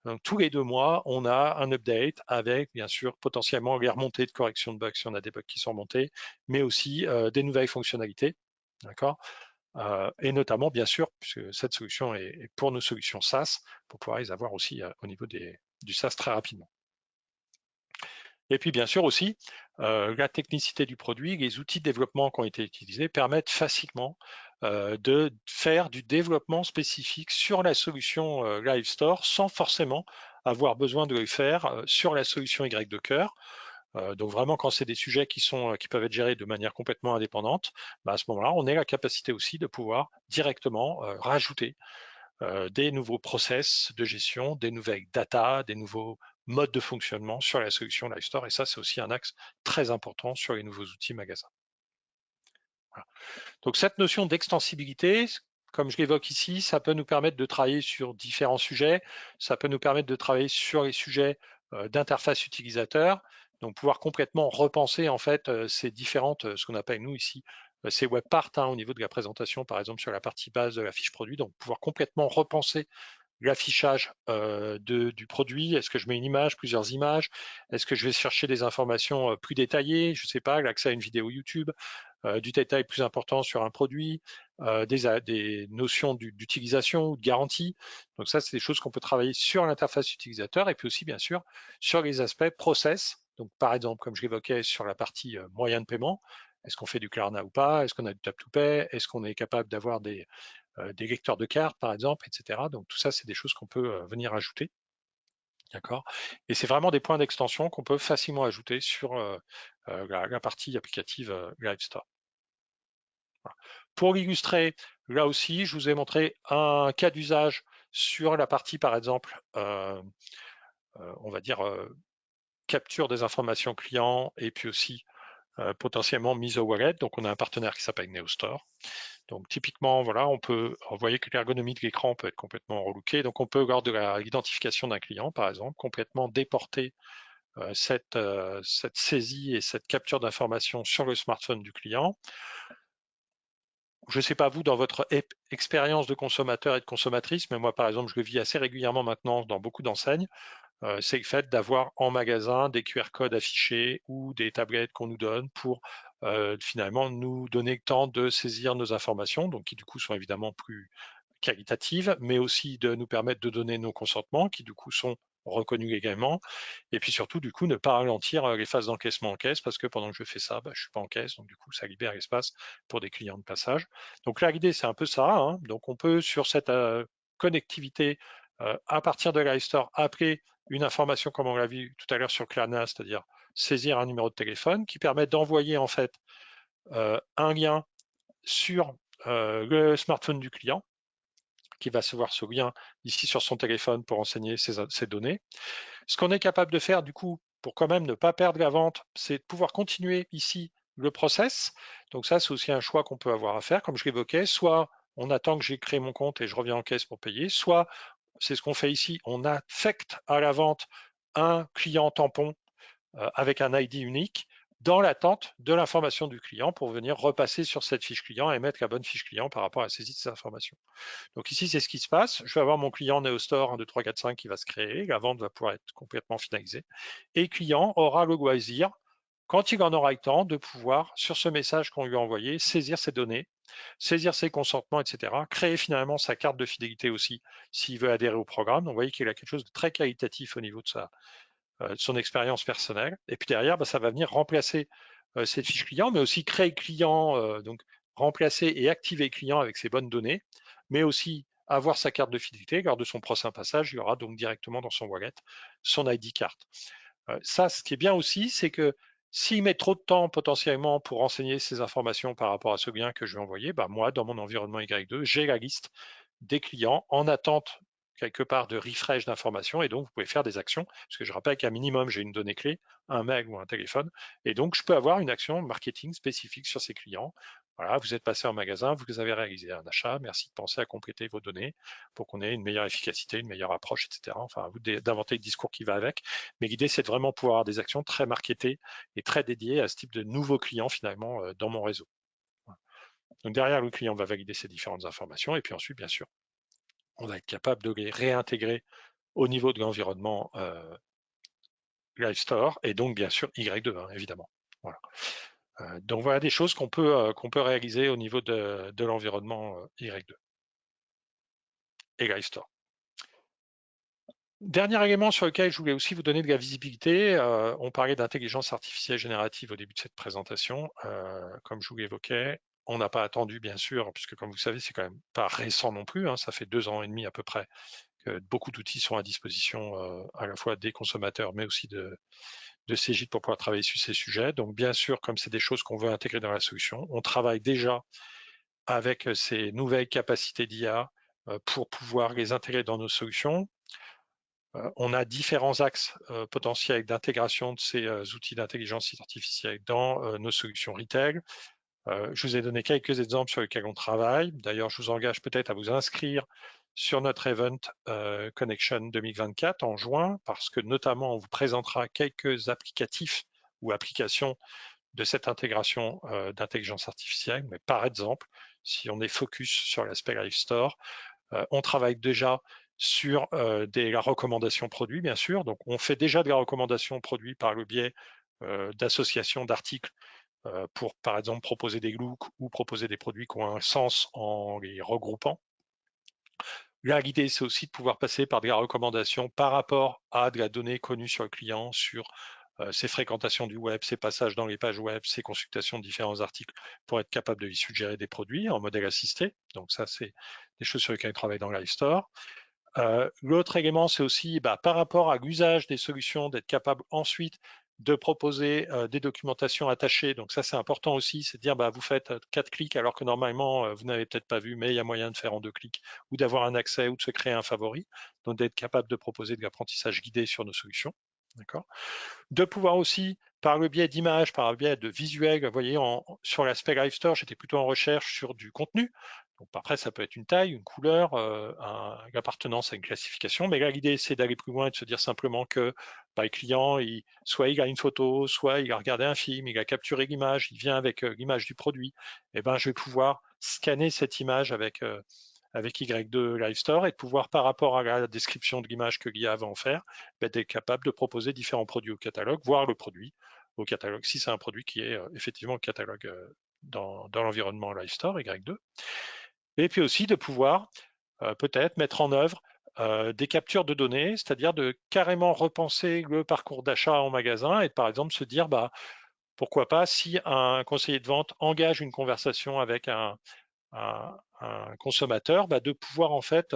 Donc, tous les 2 mois, on a un update avec, bien sûr, potentiellement les remontées de correction de bugs si on a des bugs qui sont remontés, mais aussi des nouvelles fonctionnalités. D'accord. Et notamment, bien sûr, puisque cette solution est pour nos solutions SaaS, pour pouvoir les avoir aussi au niveau du SaaS très rapidement. Et puis, bien sûr aussi, la technicité du produit, les outils de développement qui ont été utilisés permettent facilement de faire du développement spécifique sur la solution Live Store sans forcément avoir besoin de le faire sur la solution Y2Core. Donc vraiment, quand c'est des sujets qui peuvent être gérés de manière complètement indépendante, à ce moment-là, on a la capacité aussi de pouvoir directement rajouter des nouveaux process de gestion, des nouvelles data, des nouveaux modes de fonctionnement sur la solution Live Store. Et ça, c'est aussi un axe très important sur les nouveaux outils magasins. Voilà. Donc cette notion d'extensibilité, comme je l'évoque ici, ça peut nous permettre de travailler sur différents sujets. Ça peut nous permettre de travailler sur les sujets d'interface utilisateur, donc pouvoir complètement repenser en fait ces différentes, ce qu'on appelle nous ici, ces web parts hein, au niveau de la présentation, par exemple sur la partie base de la fiche produit, donc pouvoir complètement repenser l'affichage du produit. Est-ce que je mets une image, plusieurs images? Est-ce que je vais chercher des informations plus détaillées? Je ne sais pas, l'accès à une vidéo YouTube, du détail plus important sur un produit, des notions d'utilisation ou de garantie. Donc ça, c'est des choses qu'on peut travailler sur l'interface utilisateur et puis aussi, bien sûr, sur les aspects process. Donc par exemple, comme je l'évoquais sur la partie moyen de paiement, est-ce qu'on fait du Klarna ou pas? Est-ce qu'on a du tap-to-pay? Est-ce qu'on est capable d'avoir des lecteurs de cartes, par exemple, etc. Donc tout ça, c'est des choses qu'on peut venir ajouter. D'accord. Et c'est vraiment des points d'extension qu'on peut facilement ajouter sur la partie applicative Live Store. Voilà. Pour l'illustrer, là aussi, je vous ai montré un cas d'usage sur la partie, par exemple, on va dire capture des informations clients et puis aussi potentiellement mise au wallet. Donc, on a un partenaire qui s'appelle NeoStore. Donc, typiquement, voilà, vous voyez que l'ergonomie de l'écran peut être complètement relookée. Donc, on peut, lors de l'identification d'un client, par exemple, complètement déporter cette saisie et cette capture d'informations sur le smartphone du client. Je ne sais pas vous, dans votre expérience de consommateur et de consommatrice, mais moi, par exemple, je le vis assez régulièrement maintenant dans beaucoup d'enseignes, c'est le fait d'avoir en magasin des QR codes affichés ou des tablettes qu'on nous donne pour finalement nous donner le temps de saisir nos informations, donc qui du coup sont évidemment plus qualitatives, mais aussi de nous permettre de donner nos consentements, qui du coup sont reconnus légalement, et puis surtout, du coup, ne pas ralentir les phases d'encaissement en caisse, parce que pendant que je fais ça, je suis pas en caisse, donc du coup, ça libère l'espace pour des clients de passage. Donc là, l'idée, c'est un peu ça, hein. Donc on peut, sur cette connectivité, à partir de l'iStore, appeler une information, comme on l'a vu tout à l'heure sur Klarna, c'est-à-dire saisir un numéro de téléphone qui permet d'envoyer en fait un lien sur le smartphone du client, qui va recevoir ce lien ici sur son téléphone pour renseigner ses données. Ce qu'on est capable de faire, du coup, pour quand même ne pas perdre la vente, c'est de pouvoir continuer ici le process. Donc ça, c'est aussi un choix qu'on peut avoir à faire, comme je l'évoquais. Soit on attend que j'ai créé mon compte et je reviens en caisse pour payer, soit c'est ce qu'on fait ici, on affecte à la vente un client tampon avec un ID unique dans l'attente de l'information du client pour venir repasser sur cette fiche client et mettre la bonne fiche client par rapport à la saisie de ces informations. Donc ici, c'est ce qui se passe. Je vais avoir mon client NeoStore 1, 2, 3, 4, 5 qui va se créer. La vente va pouvoir être complètement finalisée. Et le client aura le loisir, quand il en aura le temps, de pouvoir, sur ce message qu'on lui a envoyé, saisir ses données, saisir ses consentements, etc. Créer finalement sa carte de fidélité aussi, s'il veut adhérer au programme. Donc vous voyez qu'il a quelque chose de très qualitatif au niveau de son expérience personnelle. Et puis derrière, ça va venir remplacer cette fiche client, mais aussi créer client, donc remplacer et activer client avec ses bonnes données, mais aussi avoir sa carte de fidélité. Lors de son prochain passage, il y aura donc directement dans son wallet son ID card. Ça, ce qui est bien aussi, c'est que s'il met trop de temps potentiellement pour renseigner ces informations par rapport à ce lien que je vais envoyer, moi, dans mon environnement Y2, j'ai la liste des clients en attente quelque part de refresh d'informations, et donc vous pouvez faire des actions, parce que je rappelle qu'à minimum, j'ai une donnée clé, un mail ou un téléphone, et donc je peux avoir une action marketing spécifique sur ces clients. Voilà, vous êtes passé en magasin, vous avez réalisé un achat, merci de penser à compléter vos données pour qu'on ait une meilleure efficacité, une meilleure approche, etc. Enfin, à vous d'inventer le discours qui va avec. Mais l'idée, c'est de vraiment pouvoir avoir des actions très marketées et très dédiées à ce type de nouveaux clients finalement dans mon réseau. Donc derrière, le client va valider ces différentes informations, et puis ensuite, bien sûr, on va être capable de les réintégrer au niveau de l'environnement LiveStore, et donc bien sûr Y2, hein, évidemment. Voilà. Donc voilà des choses qu'on peut réaliser au niveau de l'environnement Y2 et LiveStore. Dernier élément sur lequel je voulais aussi vous donner de la visibilité, on parlait d'intelligence artificielle générative au début de cette présentation. Comme je vous l'évoquais, on n'a pas attendu, bien sûr, puisque comme vous savez, c'est quand même pas récent non plus, hein, ça fait 2 ans et demi à peu près que beaucoup d'outils sont à disposition à la fois des consommateurs, mais aussi de Cegid pour pouvoir travailler sur ces sujets. Donc bien sûr, comme c'est des choses qu'on veut intégrer dans la solution, on travaille déjà avec ces nouvelles capacités d'IA pour pouvoir les intégrer dans nos solutions. On a différents axes potentiels d'intégration de ces outils d'intelligence artificielle dans nos solutions retail. Je vous ai donné quelques exemples sur lesquels on travaille. D'ailleurs, je vous engage peut-être à vous inscrire sur notre Event Connection 2024 en juin, parce que notamment, on vous présentera quelques applicatifs ou applications de cette intégration d'intelligence artificielle. Mais par exemple, si on est focus sur l'aspect Live Store, on travaille déjà sur la recommandation produit, bien sûr. Donc, on fait déjà de la recommandation produit par le biais d'associations d'articles pour, par exemple, proposer des looks ou proposer des produits qui ont un sens en les regroupant. Là, l'idée, c'est aussi de pouvoir passer par de la recommandation par rapport à de la donnée connue sur le client, sur ses fréquentations du web, ses passages dans les pages web, ses consultations de différents articles pour être capable de lui suggérer des produits en modèle assisté. Donc ça, c'est des choses sur lesquelles on travaille dans LiveStore. L'autre élément, c'est aussi par rapport à l'usage des solutions, d'être capable ensuite de proposer des documentations attachées. Donc ça, c'est important aussi, c'est de dire vous faites 4 clics alors que normalement, vous n'avez peut-être pas vu, mais il y a moyen de faire en 2 clics, ou d'avoir un accès ou de se créer un favori. Donc d'être capable de proposer de l'apprentissage guidé sur nos solutions. D'accord. De pouvoir aussi, par le biais d'images, par le biais de visuels, vous voyez, sur l'aspect LiveStore, j'étais plutôt en recherche sur du contenu. Donc après, ça peut être une taille, une couleur, une appartenance à une classification. Mais là, l'idée, c'est d'aller plus loin et de se dire simplement que le client, soit il a une photo, soit il a regardé un film, il a capturé l'image, il vient avec l'image du produit. Et je vais pouvoir scanner cette image avec Y2 Live Store et de pouvoir, par rapport à la description de l'image que l'IA va en faire, d'être capable de proposer différents produits au catalogue, voire le produit au catalogue, si c'est un produit qui est effectivement au catalogue dans l'environnement Live Store Y2. Et puis aussi de pouvoir peut-être mettre en œuvre des captures de données, c'est-à-dire de carrément repenser le parcours d'achat en magasin et par exemple se dire, bah, pourquoi pas si un conseiller de vente engage une conversation avec un consommateur, bah, de pouvoir en fait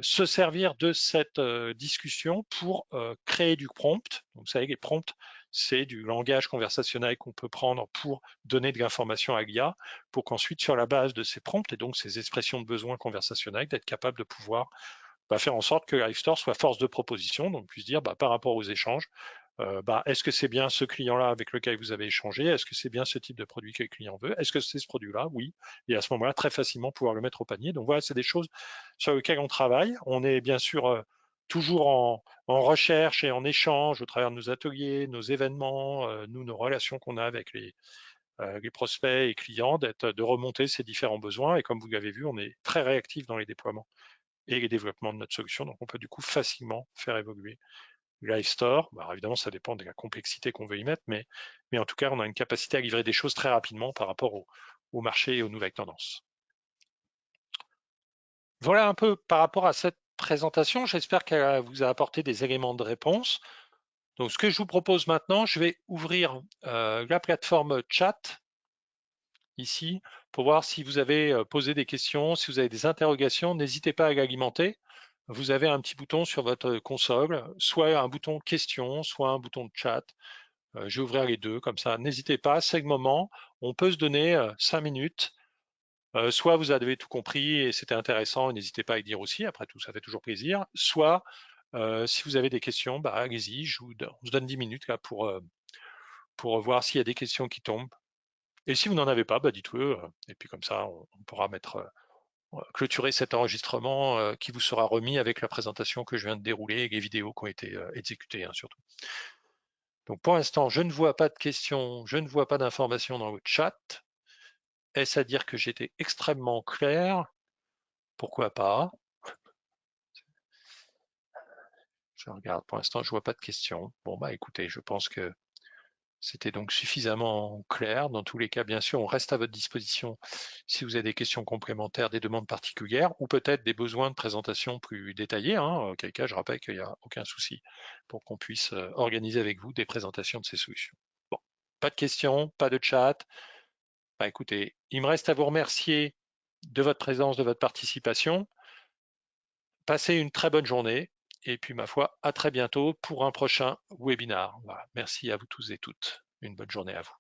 se servir de cette discussion pour créer du prompt. Donc, vous savez, les prompts, c'est du langage conversationnel qu'on peut prendre pour donner de l'information à l'IA, pour qu'ensuite, sur la base de ces prompts et donc ces expressions de besoin conversationnels, d'être capable de pouvoir faire en sorte que LiveStore soit force de proposition, donc puisse dire par rapport aux échanges, est-ce que c'est bien ce client-là avec lequel vous avez échangé? Est-ce que c'est bien ce type de produit que le client veut? Est-ce que c'est ce produit-là? Oui. Et à ce moment-là, très facilement pouvoir le mettre au panier. Donc voilà, c'est des choses sur lesquelles on travaille. On est bien sûr toujours en recherche et en échange au travers de nos ateliers, nos événements, nos relations qu'on a avec les prospects et clients, de remonter ces différents besoins. Et comme vous l'avez vu, on est très réactif dans les déploiements et les développements de notre solution. Donc on peut du coup facilement faire évoluer LiveStore. Évidemment, ça dépend de la complexité qu'on veut y mettre, mais en tout cas, on a une capacité à livrer des choses très rapidement par rapport au marché et aux nouvelles tendances. Voilà un peu par rapport à cette présentation. J'espère qu'elle vous a apporté des éléments de réponse. Donc, ce que je vous propose maintenant, je vais ouvrir la plateforme chat ici pour voir si vous avez posé des questions, si vous avez des interrogations. N'hésitez pas à l'alimenter. Vous avez un petit bouton sur votre console, soit un bouton question, soit un bouton de chat. Je vais ouvrir les deux comme ça. N'hésitez pas, c'est le moment. On peut se donner 5 minutes. Soit vous avez tout compris et c'était intéressant, et n'hésitez pas à le dire aussi. Après tout, ça fait toujours plaisir. Soit, si vous avez des questions, allez-y. On se donne 10 minutes là pour voir s'il y a des questions qui tombent. Et si vous n'en avez pas, dites-le. Et puis comme ça, on pourra clôturer cet enregistrement qui vous sera remis avec la présentation que je viens de dérouler et les vidéos qui ont été exécutées, surtout. Donc pour l'instant, je ne vois pas de questions, je ne vois pas d'informations dans le chat. Est-ce à dire que j'étais extrêmement clair? Pourquoi pas? Je regarde, pour l'instant, je ne vois pas de questions. Bon, écoutez, je pense que c'était donc suffisamment clair. Dans tous les cas, bien sûr, on reste à votre disposition si vous avez des questions complémentaires, des demandes particulières ou peut-être des besoins de présentation plus détaillés. Auquel cas, je rappelle qu'il n'y a aucun souci pour qu'on puisse organiser avec vous des présentations de ces solutions. Bon, pas de questions, pas de chat. Écoutez, il me reste à vous remercier de votre présence, de votre participation. Passez une très bonne journée et puis ma foi, à très bientôt pour un prochain webinar. Voilà. Merci à vous tous et toutes. Une bonne journée à vous.